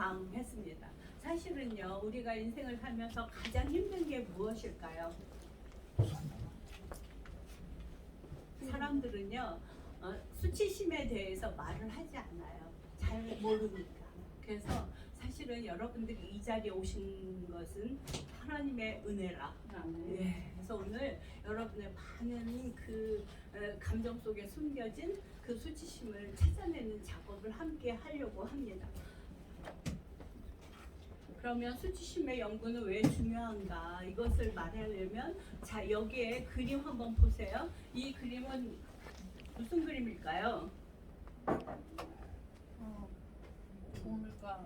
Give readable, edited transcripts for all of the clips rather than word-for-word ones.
방했습니다. 사실은요, 우리가 인생을 살면서 가장 힘든 게 무엇일까요? 사람들은요, 수치심에 대해서 말을 하지 않아요. 잘 모르니까. 그래서 사실은 여러분들이 이 자리에 오신 것은 하나님의 은혜라. 네. 그래서 오늘 여러분의 많은 그 감정 속에 숨겨진 그 수치심을 찾아내는 작업을 함께 하려고 합니다. 그러면 수치심의 연구는 왜 중요한가? 이것을 말하려면 자, 여기에 그림 한번 보세요. 이 그림은 무슨 그림일까요? 우물가.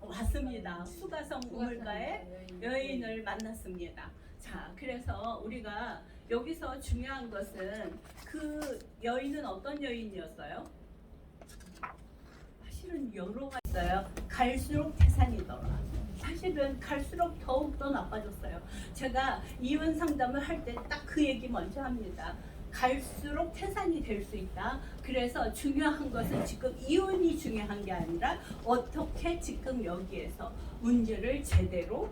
맞습니다. 수가성 우물가의 여인을 만났습니다. 자, 그래서 우리가 여기서 중요한 것은 그 여인은 어떤 여인이었어요? 사실은 여러 가지 있어요. 갈수록 태산이더라. 사실은 갈수록 더욱더 나빠졌어요. 제가 이혼 상담을 할 때 딱 그 얘기 먼저 합니다. 갈수록 태산이 될 수 있다. 그래서 중요한 것은 지금 이혼이 중요한 게 아니라 어떻게 지금 여기에서 문제를 제대로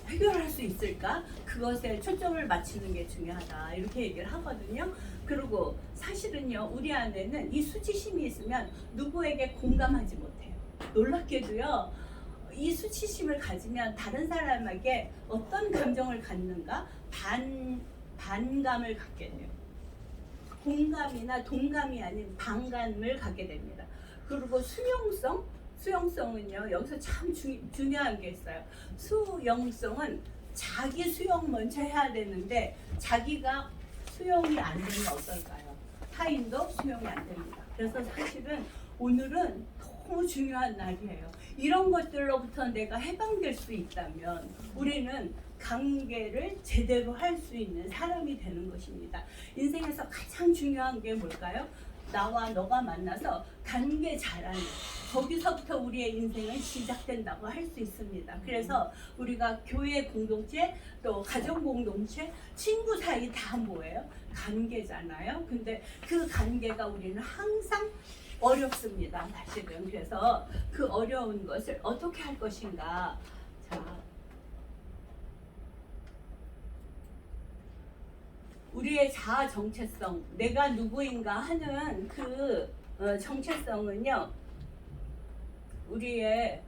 해결할 수 있을까? 그것에 초점을 맞추는 게 중요하다. 이렇게 얘기를 하거든요. 그리고 사실은요, 우리 안에는 이 수치심이 있으면 누구에게 공감하지 못해요. 놀랍게도요, 이 수치심을 가지면 다른 사람에게 어떤 감정을 갖는가? 반감을 갖게 돼요. 공감이나 동감이 아닌 반감을 갖게 됩니다. 그리고 수용성은요, 여기서 참 중요한 게 있어요. 수용성은 자기 수용 먼저 해야 되는데 자기가 수용이 안 되면 어떨까요? 타인도 수용이 안 됩니다. 그래서 사실은 오늘은 너무 중요한 날이에요. 이런 것들로부터 내가 해방될 수 있다면 우리는 관계를 제대로 할 수 있는 사람이 되는 것입니다. 인생에서 가장 중요한 게 뭘까요? 나와 너가 만나서 관계 잘하는, 거기서부터 우리의 인생은 시작된다고 할 수 있습니다. 그래서 우리가 교회 공동체, 또 가정 공동체, 친구 사이 다 뭐예요? 관계잖아요. 근데 그 관계가 우리는 항상 어렵습니다. 사실은. 그래서 그 어려운 것을 어떻게 할 것인가. 자, 우리의 자아 정체성, 내가 누구인가 하는 그 정체성은요, 우리의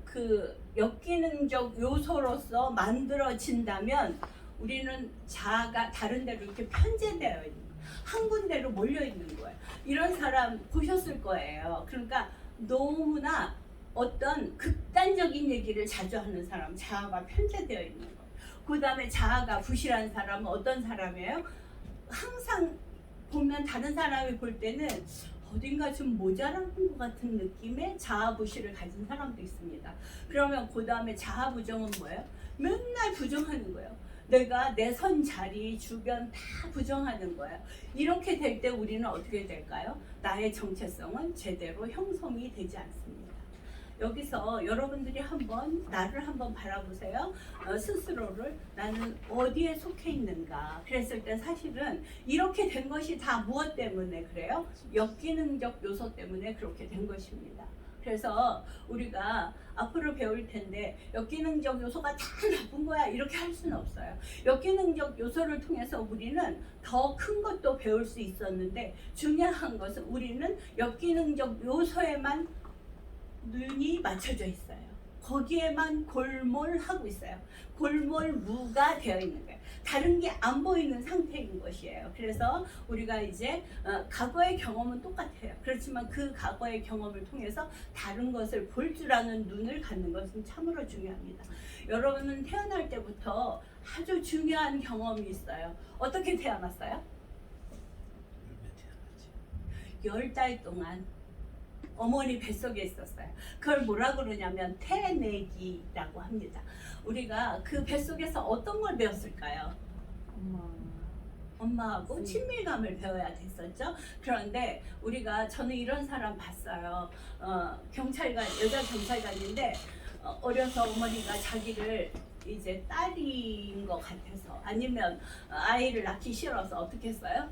그 역기능적 요소로서 만들어진다면 우리는 자아가 다른 데로 이렇게 편제되어 있는, 한 군데로 몰려 있는 거예요. 이런 사람 보셨을 거예요. 그러니까 너무나 어떤 극단적인 얘기를 자주 하는 사람, 자아가 편제되어 있는 거예요. 그 다음에 자아가 부실한 사람은 어떤 사람이에요? 항상 보면 다른 사람이 볼 때는 어딘가 좀 모자란 것 같은 느낌의 자아 부실을 가진 사람도 있습니다. 그러면 그 다음에 자아 부정은 뭐예요? 맨날 부정하는 거예요. 내가 내 선 자리 주변 다 부정하는 거예요. 이렇게 될 때 우리는 어떻게 될까요? 나의 정체성은 제대로 형성이 되지 않습니다. 여기서 여러분들이 나를 한번 바라보세요. 스스로를 나는 어디에 속해 있는가. 그랬을 때 사실은 이렇게 된 것이 다 무엇 때문에 그래요? 역기능적 요소 때문에 그렇게 된 것입니다. 그래서 우리가 앞으로 배울 텐데 역기능적 요소가 다 나쁜 거야 이렇게 할 수는 없어요. 역기능적 요소를 통해서 우리는 더 큰 것도 배울 수 있었는데 중요한 것은 우리는 역기능적 요소에만 눈이 맞춰져 있어요. 거기에만 골몰하고 있어요. 골몰무가 되어 있는 거예요. 다른 게 안 보이는 상태인 것이에요. 그래서 우리가 이제 과거의 경험은 똑같아요. 그렇지만 그 과거의 경험을 통해서 다른 것을 볼 줄 아는 눈을 갖는 것은 참으로 중요합니다. 여러분은 태어날 때부터 아주 중요한 경험이 있어요. 어떻게 태어났어요? 10달 동안 어머니 뱃속에 있었어요. 그걸 뭐라 그러냐면 태내기라고 합니다. 우리가 그 뱃속에서 어떤 걸 배웠을까요? 엄마하고 친밀감을 배워야 됐었죠. 그런데 저는 이런 사람 봤어요. 여자 경찰관인데 어려서 어머니가 자기를 이제 딸인 것 같아서 아니면 아이를 낳기 싫어서 어떻게 했어요?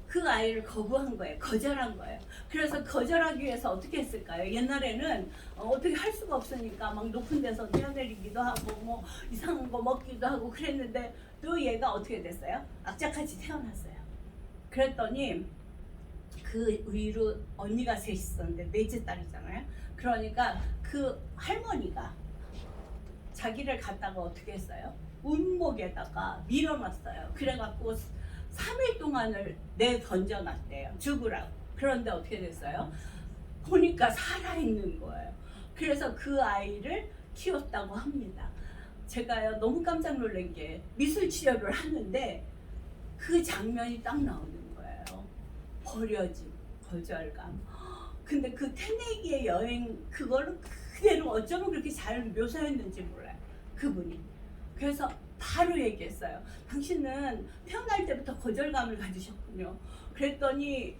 그 아이를 거부한 거예요. 거절한 거예요. 그래서 거절하기 위해서 어떻게 했을까요? 옛날에는 어떻게 할 수가 없으니까 막 높은 데서 뛰어내리기도 하고 뭐 이상한 거 먹기도 하고 그랬는데 또 얘가 어떻게 됐어요? 악착같이 태어났어요. 그랬더니 그 위로 언니가 셋 있었는데 넷째 딸이잖아요. 그러니까 그 할머니가 자기를 갖다가 어떻게 했어요? 운목에다가 밀어놨어요. 그래갖고 3일 동안을 내 던져놨대요. 죽으라고. 그런데 어떻게 됐어요? 보니까 살아있는 거예요. 그래서 그 아이를 키웠다고 합니다. 제가요 너무 깜짝 놀란 게 미술 치료를 하는데 그 장면이 딱 나오는 거예요. 버려짐, 거절감. 근데 그 태내기의 여행 그거를 그대로 어쩌면 그렇게 잘 묘사했는지 몰라요. 그분이. 그래서 바로 얘기했어요. 당신은 태어날 때부터 거절감을 가지셨군요. 그랬더니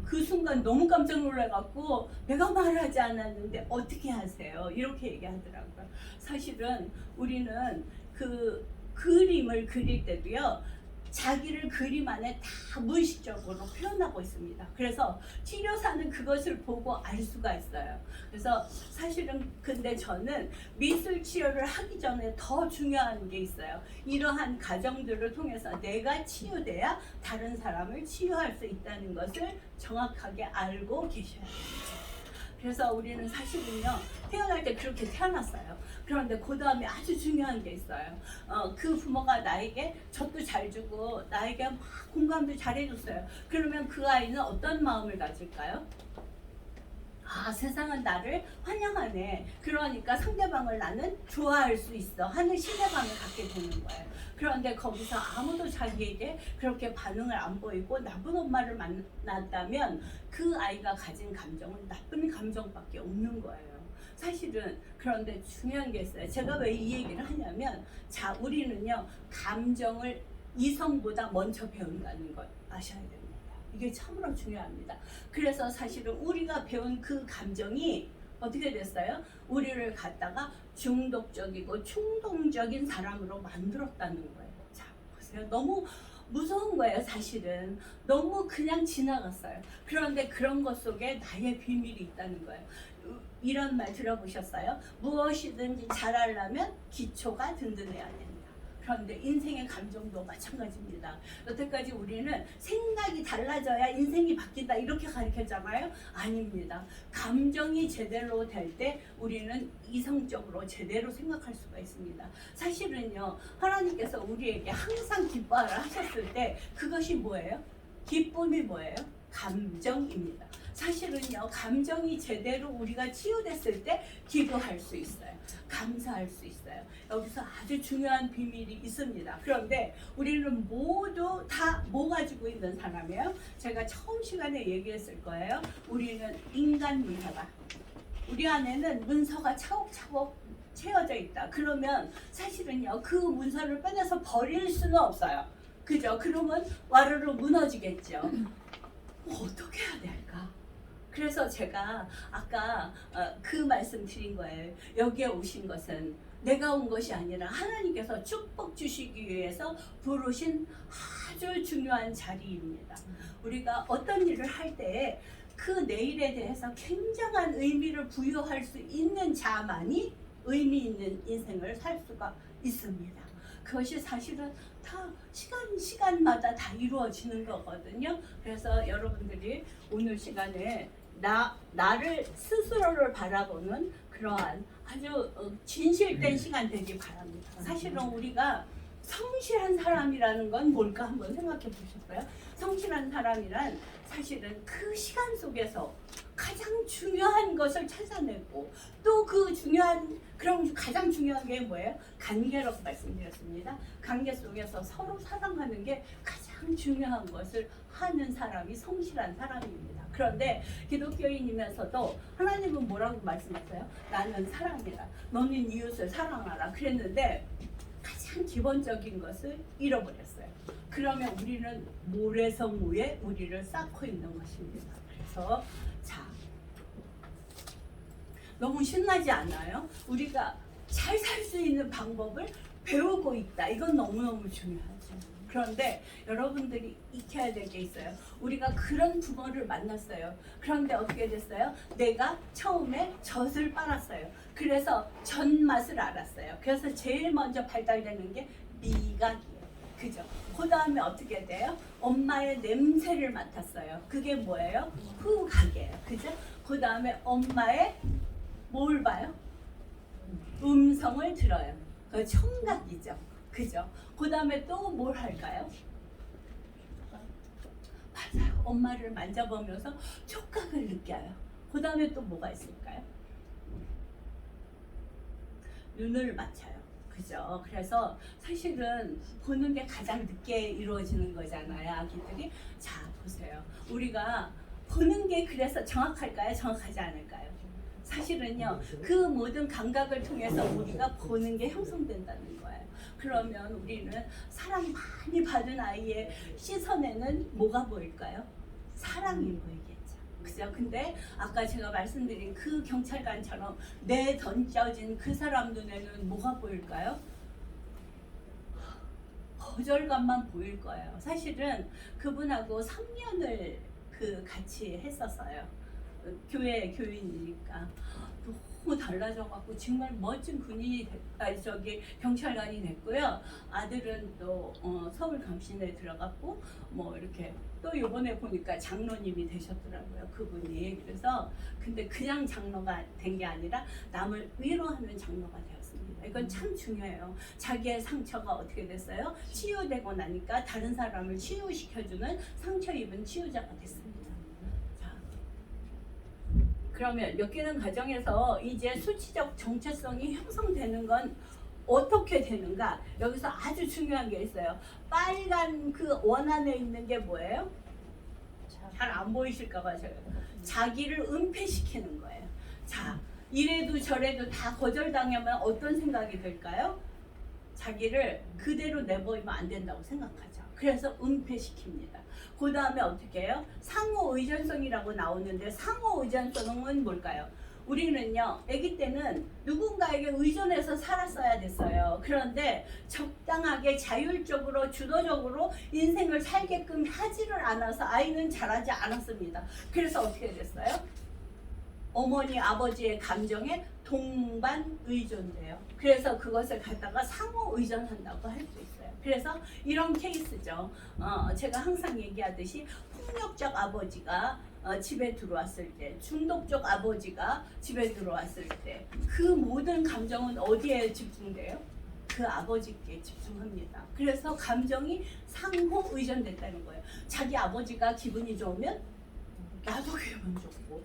그 순간 너무 깜짝 놀라갖고 내가 말하지 않았는데 어떻게 하세요? 이렇게 얘기하더라고요. 사실은 우리는 그 그림을 그릴 때도요. 자기를 그림 안에 다 무의식적으로 표현하고 있습니다. 그래서 치료사는 그것을 보고 알 수가 있어요. 그래서 사실은 근데 저는 미술 치료를 하기 전에 더 중요한 게 있어요. 이러한 과정들을 통해서 내가 치유돼야 다른 사람을 치유할 수 있다는 것을 정확하게 알고 계셔야 됩니다. 그래서 우리는 사실은요 태어날 때 그렇게 태어났어요. 그런데 그 다음에 아주 중요한 게 있어요. 그 부모가 나에게 젖도 잘 주고 나에게 막 공감도 잘 해줬어요. 그러면 그 아이는 어떤 마음을 가질까요? 아, 세상은 나를 환영하네. 그러니까 상대방을 나는 좋아할 수 있어 하는 신뢰감을 갖게 되는 거예요. 그런데 거기서 아무도 자기에게 그렇게 반응을 안 보이고 나쁜 엄마를 만났다면 그 아이가 가진 감정은 나쁜 감정밖에 없는 거예요. 사실은. 그런데 중요한 게 있어요. 제가 왜 이 얘기를 하냐면 자, 우리는요 감정을 이성보다 먼저 배운다는 걸 아셔야 됩니다. 이게 참으로 중요합니다. 그래서 사실은 우리가 배운 그 감정이 어떻게 됐어요? 우리를 갖다가 중독적이고 충동적인 사람으로 만들었다는 거예요. 자, 보세요. 너무 무서운 거예요, 사실은. 너무 그냥 지나갔어요. 그런데 그런 것 속에 나의 비밀이 있다는 거예요. 이런 말 들어보셨어요? 무엇이든지 잘하려면 기초가 든든해야 된다. 그런데 인생의 감정도 마찬가지입니다. 여태까지 우리는 생각이 달라져야 인생이 바뀐다 이렇게 가르쳤잖아요. 아닙니다. 감정이 제대로 될 때 우리는 이성적으로 제대로 생각할 수가 있습니다. 사실은요 하나님께서 우리에게 항상 기뻐하라 하셨을 때 그것이 뭐예요? 기쁨이 뭐예요? 감정입니다. 사실은요 감정이 제대로 우리가 치유됐을 때 기도할 수 있어요. 감사할 수 있어요. 여기서 아주 중요한 비밀이 있습니다. 그런데 우리는 모두 다 뭐 가지고 있는 사람이에요? 제가 처음 시간에 얘기했을 거예요. 우리는 인간 문화가 우리 안에는 문서가 차곡차곡 채워져 있다. 그러면 사실은요 그 문서를 꺼내서 버릴 수는 없어요. 그죠? 그러면 와르르 무너지겠죠. 어떻게 해야 될까? 그래서 제가 아까 그 말씀 드린 거예요. 여기에 오신 것은 내가 온 것이 아니라 하나님께서 축복 주시기 위해서 부르신 아주 중요한 자리입니다. 우리가 어떤 일을 할 때에 그 내일에 대해서 굉장한 의미를 부여할 수 있는 자만이 의미 있는 인생을 살 수가 있습니다. 그것이 사실은 다 시간마다 다 이루어지는 거거든요. 그래서 여러분들이 오늘 시간에 나를 스스로를 바라보는 그러한 아주 진실된 시간 되길 바랍니다. 사실은 우리가 성실한 사람이라는 건 뭘까 한번 생각해 보셨어요? 성실한 사람이란 사실은 그 시간 속에서 가장 중요한 것을 찾아내고 또 그 중요한 그럼 가장 중요한 게 뭐예요? 관계라고 말씀드렸습니다. 관계 속에서 서로 사랑하는 게 가장 중요한 것을 하는 사람이 성실한 사람입니다. 그런데 기독교인이면서도 하나님은 뭐라고 말씀하세요? 나는 사랑이라 너는 이웃을 사랑하라 그랬는데 가장 기본적인 것을 잃어버렸어요. 그러면 우리는 모래성무에 우리를 쌓고 있는 것입니다. 그래서 자, 너무 신나지 않아요? 우리가 잘 살 수 있는 방법을 배우고 있다. 이건 너무너무 중요하죠. 그런데 여러분들이 익혀야 될 게 있어요. 우리가 그런 부모를 만났어요. 그런데 어떻게 됐어요? 내가 처음에 젖을 빨았어요. 그래서 젖 맛을 알았어요. 그래서 제일 먼저 발달되는 게 미각이에요. 그죠? 그 다음에 어떻게 돼요? 엄마의 냄새를 맡았어요. 그게 뭐예요? 후각이에요. 그죠? 그 다음에 엄마의 뭘 봐요? 음성을 들어요. 그 청각이죠. 그죠? 그 다음에 또 뭘 할까요? 맞아요. 엄마를 만져보면서 촉각을 느껴요. 그 다음에 또 뭐가 있을까요? 눈을 맞춰요. 그죠? 그래서 사실은 보는 게 가장 늦게 이루어지는 거잖아요. 아기들이. 자, 보세요. 우리가 보는 게 그래서 정확할까요? 정확하지 않을까요? 사실은요, 그 모든 감각을 통해서 우리가 보는 게 형성된다는 거예요. 그러면 우리는 사랑 많이 받은 아이의 시선에는 뭐가 보일까요? 사랑이 보이겠죠. 그죠? 근데 아까 제가 말씀드린 그 경찰관처럼 내 던져진 그 사람 눈에는 뭐가 보일까요? 거절감만 보일 거예요. 사실은 그분하고 3년을 같이 했었어요. 교회 교인이니까 너무 달라져갖고 정말 멋진 군인이 경찰관이 됐고요. 아들은 또 서울 감신에 들어갔고 뭐 이렇게 또 이번에 보니까 장로님이 되셨더라고요. 그분이. 그래서 근데 그냥 장로가 된 게 아니라 남을 위로하는 장로가 되었습니다. 이건 참 중요해요. 자기의 상처가 어떻게 됐어요? 치유되고 나니까 다른 사람을 치유시켜주는 상처 입은 치유자가 됐습니다. 그러면 엮이는 과정에서 이제 수치적 정체성이 형성되는 건 어떻게 되는가? 여기서 아주 중요한 게 있어요. 빨간 그 원 안에 있는 게 뭐예요? 잘 안 보이실까 봐 제가 자기를 은폐시키는 거예요. 자, 이래도 저래도 다 거절당하면 어떤 생각이 들까요? 자기를 그대로 내버리면 안 된다고 생각하죠. 그래서 은폐시킵니다. 그 다음에 어떻게 해요? 상호 의존성이라고 나오는데 상호 의존성은 뭘까요? 우리는요, 아기 때는 누군가에게 의존해서 살았어야 됐어요. 그런데 적당하게 자율적으로 주도적으로 인생을 살게끔 하지를 않아서 아이는 자라지 않았습니다. 그래서 어떻게 됐어요? 어머니, 아버지의 감정에 동반 의존돼요. 그래서 그것을 갖다가 상호 의존한다고 할 수 있어요. 그래서 이런 케이스죠. 제가 항상 얘기하듯이 폭력적 아버지가 집에 들어왔을 때, 중독적 아버지가 집에 들어왔을 때 그 모든 감정은 어디에 집중돼요? 그 아버지께 집중합니다. 그래서 감정이 상호 의존됐다는 거예요. 자기 아버지가 기분이 좋으면 나도 기분 좋고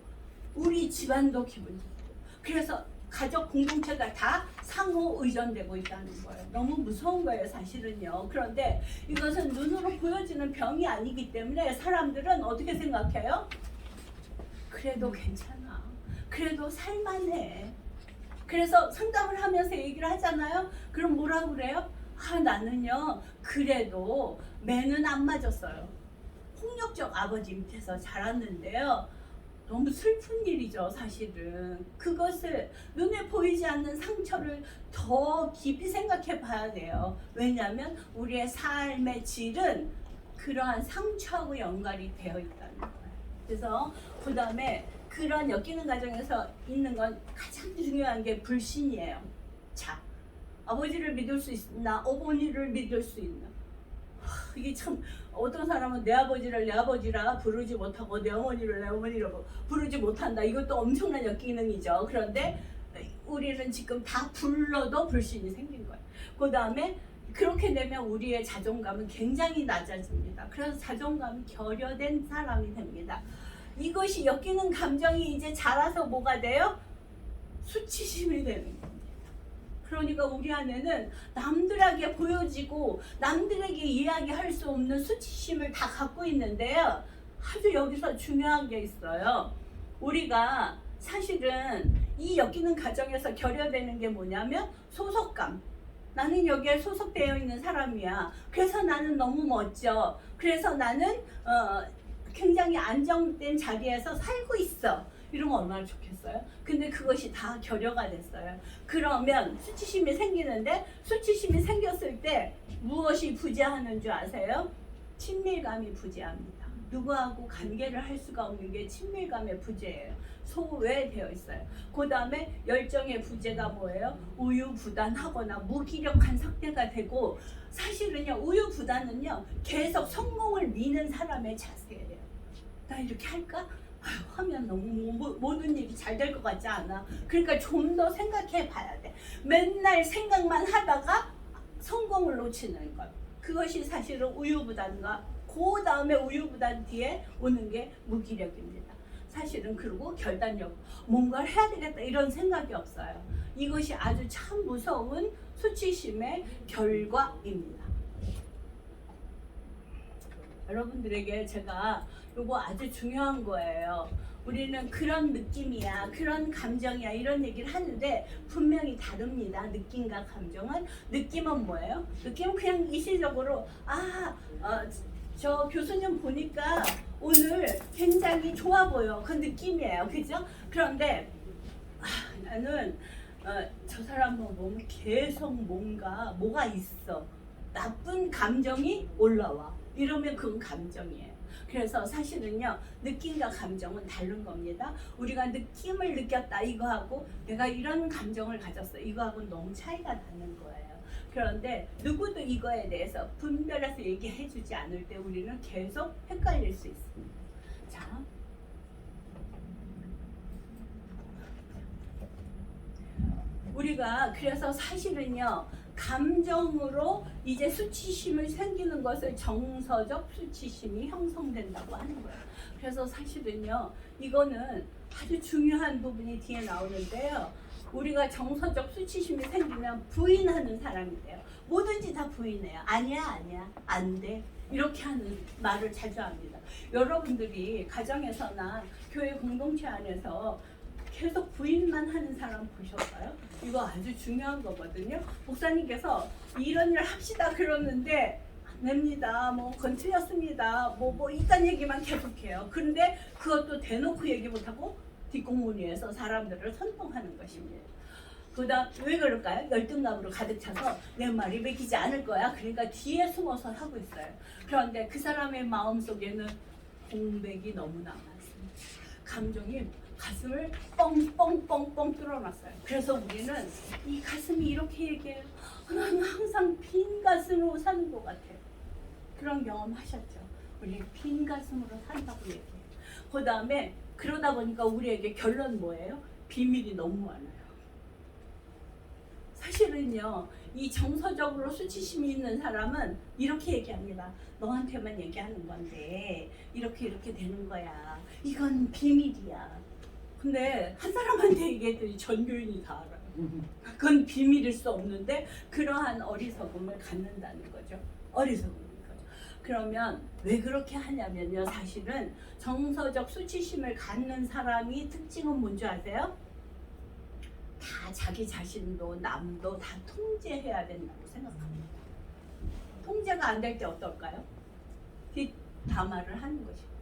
우리 집안도 기분 좋고 그래서 가족 공동체가 다 상호 의존되고 있다는 거예요. 너무 무서운 거예요, 사실은요. 그런데 이것은 눈으로 보여지는 병이 아니기 때문에 사람들은 어떻게 생각해요? 그래도 괜찮아. 그래도 살만해. 그래서 상담을 하면서 얘기를 하잖아요. 그럼 뭐라고 그래요? 나는요, 그래도 매는 안 맞았어요. 폭력적 아버지 밑에서 자랐는데요. 너무 슬픈 일이죠, 사실은. 그것을 눈에 보이지 않는 상처를 더 깊이 생각해 봐야 돼요. 왜냐하면 우리의 삶의 질은 그러한 상처하고 연관이 되어 있다는 거예요. 그래서 그 다음에 그런 엮이는 과정에서 있는 건 가장 중요한 게 불신이에요. 자, 아버지를 믿을 수 있나, 어머니를 믿을 수 있나. 이게 참 어떤 사람은 내 아버지를 내 아버지라 부르지 못하고 내 어머니를 내 어머니라고 부르지 못한다. 이것도 엄청난 역기능이죠. 그런데 우리는 지금 다 불러도 불신이 생긴 거예요. 그 다음에 그렇게 되면 우리의 자존감은 굉장히 낮아집니다. 그래서 자존감이 결여된 사람이 됩니다. 이것이 엮이는 감정이 이제 자라서 뭐가 돼요? 수치심이 되는 거예요. 그러니까 우리 안에는 남들에게 보여지고 남들에게 이야기할 수 없는 수치심을 다 갖고 있는데요. 아주 여기서 중요한 게 있어요. 우리가 사실은 이 엮이는 과정에서 결여되는 게 뭐냐면 소속감. 나는 여기에 소속되어 있는 사람이야. 그래서 나는 너무 멋져. 그래서 나는 굉장히 안정된 자리에서 살고 있어. 이러면 얼마나 좋겠어요? 근데 그것이 다 결여가 됐어요. 그러면 수치심이 생기는데 수치심이 생겼을 때 무엇이 부재하는 줄 아세요? 친밀감이 부재합니다. 누구하고 관계를 할 수가 없는 게 친밀감의 부재예요. 소외되어 있어요. 그 다음에 열정의 부재가 뭐예요? 우유부단하거나 무기력한 상태가 되고, 사실은요 우유부단은요 계속 성공을 미는 사람의 자세예요. 나 이렇게 할까? 아유, 하면 너무 모든 일이 잘 될 것 같지 않아. 그러니까 좀 더 생각해 봐야 돼. 맨날 생각만 하다가 성공을 놓치는 것, 그것이 사실은 우유부단과 그 다음에 우유부단 뒤에 오는 게 무기력입니다. 사실은. 그리고 결단력, 뭔가를 해야 되겠다 이런 생각이 없어요. 이것이 아주 참 무서운 수치심의 결과입니다. 여러분들에게 제가 요거 아주 중요한 거예요. 우리는 그런 느낌이야, 그런 감정이야 이런 얘기를 하는데 분명히 다릅니다. 느낌과 감정은. 느낌은 뭐예요? 느낌은 그냥 일시적으로 저 교수님 보니까 오늘 굉장히 좋아 보여, 그 느낌이에요. 그죠? 그런데 나는 저 사람만 보면 계속 뭐가 있어, 나쁜 감정이 올라와, 이러면 그건 감정이에요. 그래서 사실은요 느낌과 감정은 다른 겁니다. 우리가 느낌을 느꼈다 이거하고 내가 이런 감정을 가졌어 이거하고는 너무 차이가 나는 거예요. 그런데 누구도 이거에 대해서 분별해서 얘기해 주지 않을 때 우리는 계속 헷갈릴 수 있습니다. 자, 우리가 그래서 사실은요 감정으로 이제 수치심을 생기는 것을 정서적 수치심이 형성된다고 하는 거예요. 그래서 사실은요 이거는 아주 중요한 부분이 뒤에 나오는데요. 우리가 정서적 수치심이 생기면 부인하는 사람이 돼요. 뭐든지 다 부인해요. 아니야 안 돼, 이렇게 하는 말을 자주 합니다. 여러분들이 가정에서나 교회 공동체 안에서 계속 부인만 하는 사람 보셨어요? 이거 아주 중요한 거거든요. 목사님께서 이런 일 합시다 그러는데 안 됩니다, 뭐 그건 틀렸습니다, 뭐 이딴 얘기만 계속해요. 그런데 그것도 대놓고 얘기 못하고 뒷공무니에서 사람들을 선동하는 것입니다. 그다음 왜 그럴까요? 열등감으로 가득 차서 내 말이 맥히지 않을 거야, 그러니까 뒤에 숨어서 하고 있어요. 그런데 그 사람의 마음속에는 공백이 너무나 많습니다. 감정이 가슴을 뻥뻥뻥뻥 뚫어놨어요. 그래서 우리는 이 가슴이 이렇게 얘기해요. 나는 항상 빈 가슴으로 사는 것 같아요. 그런 경험 하셨죠? 우리 빈 가슴으로 산다고 얘기해요. 그 다음에 그러다 보니까 우리에게 결론 뭐예요? 비밀이 너무 많아요. 사실은요 이 정서적으로 수치심이 있는 사람은 이렇게 얘기합니다. 너한테만 얘기하는 건데 이렇게 되는 거야, 이건 비밀이야. 근데 한 사람한테 얘기했더니 전 교인이 다 알아요. 그건 비밀일 수 없는데 그러한 어리석음을 갖는다는 거죠. 어리석음인 거죠. 그러면 왜 그렇게 하냐면요, 사실은 정서적 수치심을 갖는 사람이 특징은 뭔지 아세요? 다 자기 자신도 남도 다 통제해야 된다고 생각합니다. 통제가 안 될 때 어떨까요? 뒷담화를 하는 것입니다.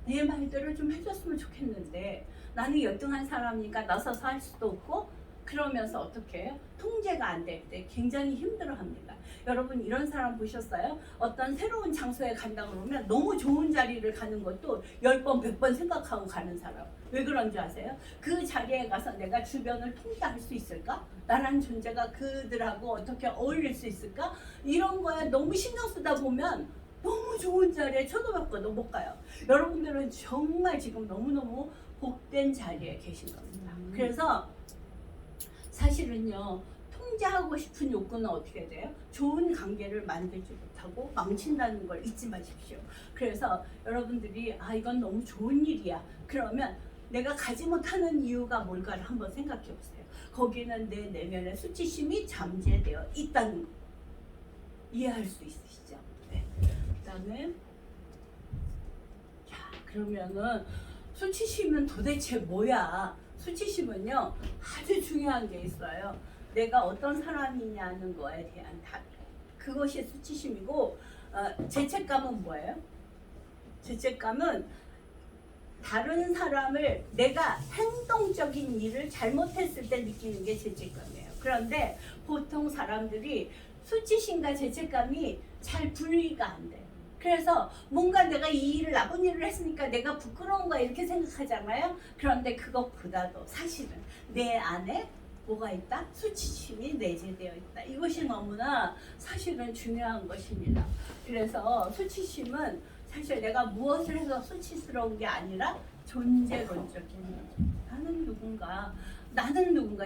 내 말대로 좀 해줬으면 좋겠는데 나는 열등한 사람이니까 나서서 할 수도 없고, 그러면서 어떻게 해요? 통제가 안 될 때 굉장히 힘들어합니다. 여러분 이런 사람 보셨어요? 어떤 새로운 장소에 간다 그러면 너무 좋은 자리를 가는 것도 10번 100번 생각하고 가는 사람. 왜 그런지 아세요? 그 자리에 가서 내가 주변을 통제할 수 있을까? 나라는 존재가 그들하고 어떻게 어울릴 수 있을까? 이런 거에 너무 신경 쓰다 보면 너무 좋은 자리에 쳐다봤거든 못 가요. 여러분들은 정말 지금 너무너무 복된 자리에 계신 겁니다. 그래서 사실은요 통제하고 싶은 욕구는 어떻게 돼요? 좋은 관계를 만들지 못하고 망친다는 걸 잊지 마십시오. 그래서 여러분들이 이건 너무 좋은 일이야 그러면 내가 가지 못하는 이유가 뭘까를 한번 생각해 보세요. 거기는 내 내면의 수치심이 잠재되어 있다는 거 이해할 수 있으시죠? 네. 그다음에 자 그러면은 수치심은 도대체 뭐야? 수치심은요 아주 중요한 게 있어요. 내가 어떤 사람이냐는 거에 대한 답. 그것이 수치심이고, 죄책감은 뭐예요? 죄책감은 다른 사람을 내가 행동적인 일을 잘못했을 때 느끼는 게 죄책감이에요. 그런데 보통 사람들이 수치심과 죄책감이 잘 분리가 안 돼요. 그래서 뭔가 내가 이 일을 나쁜 일을 했으니까 내가 부끄러운 거야 이렇게 생각하잖아요. 그런데 그것보다도 사실은 내 안에 뭐가 있다? 수치심이 내재되어 있다. 이것이 너무나 사실은 중요한 것입니다. 그래서 수치심은 사실 내가 무엇을 해서 수치스러운 게 아니라 존재론적인 나는 누군가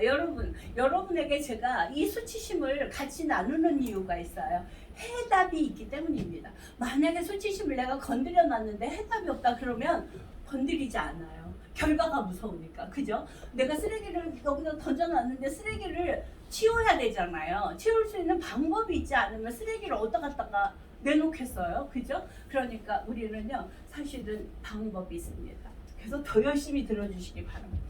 여러분에게 제가 이 수치심을 같이 나누는 이유가 있어요. 해답이 있기 때문입니다. 만약에 수치심을 내가 건드려 놨는데 해답이 없다 그러면 건드리지 않아요. 결과가 무서우니까. 그죠? 내가 쓰레기를 여기다 던져놨는데 쓰레기를 치워야 되잖아요. 치울 수 있는 방법이 있지 않으면 쓰레기를 어디다 갖다가 내놓겠어요. 그죠? 그러니까 우리는요 사실은 방법이 있습니다. 그래서 더 열심히 들어주시기 바랍니다.